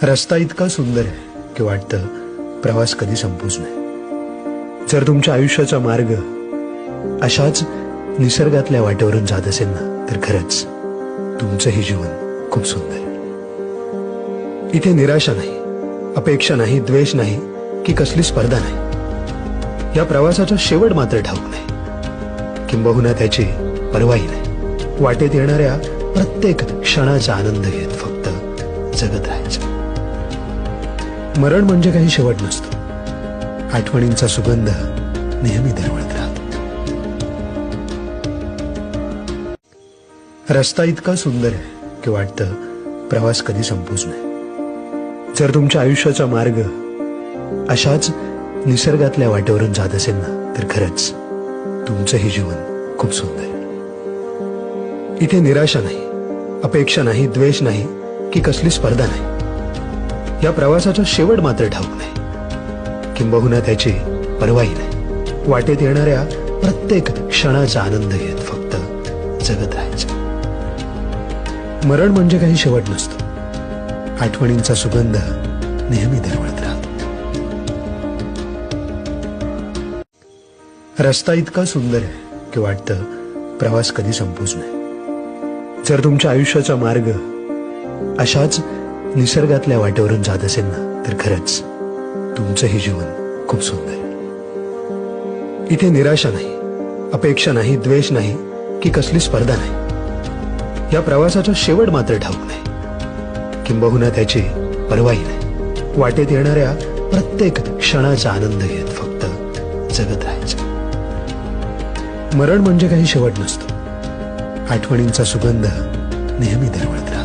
रस्ता इतका सुंदर आहे की वाटतं प्रवास कधी संपूच नाही। जर तुमच्या आयुष्याचा मार्ग अशाच निसर्गातल्या वाटेवरून जात असेल ना, तर खरंच तुमचं हे जीवन खूप सुंदर आहे। इथे निराशा नाही, अपेक्षा नाही, द्वेष नाही की कसली स्पर्धा नाही। या प्रवासाचा शेवट मात्र ठाऊक नाही, किंबहुना त्याची परवाही नाही। वाटेत येणाऱ्या प्रत्येक क्षणाचा आनंद घेत फक्त जगत राहायचं। मरण म्हणजे काही शेवट नसतो, आठवणींचा सुगंध नेहमी दरवळत राहतो। रस्ता इतका सुंदर आहे की वाटतं प्रवास कधी संपूच नाही। जर तुमच्या आयुष्याचा मार्ग अशाच निसर्गातल्या वाटेवरून जात असेल ना, तर खरंच तुमचं हे जीवन खूप सुंदर आहे। इथे निराशा नाही, अपेक्षा नाही, द्वेष नाही की कसली स्पर्धा नाही। या प्रवासाचा शेवट मात्र ठाऊक नाही, किंबहुना त्याची परवाही नाही। वाटेत येणाऱ्या प्रत्येक क्षणाचा आनंद घेत फक्त जगत राहायचं। मरण म्हणजे काही शेवट नसतो, आठवणींचा सुगंध नेहमी दरवळत राहतो। रस्ता इतका सुंदर आहे की वाटतं प्रवास कधी संपूच नाही। जर तुमच्या आयुष्याचा मार्ग अशाच निसर्गातल्या वाटेवरून जात असेल ना, तर खरंच तुमचं हे जीवन खूप सुंदर आहे। इथे निराशा नाही, अपेक्षा नाही, द्वेष नाही की कसली स्पर्धा नाही। या प्रवासाचा शेवट मात्र ठाऊक नाही, किंबहुना त्याची परवाही नाही। वाटेत येणाऱ्या प्रत्येक क्षणाचा आनंद घेत फक्त जगत राहायचं। मरण म्हणजे काही शेवट नसतो, आठवणींचा सुगंध नेहमी दरवळत राहतो।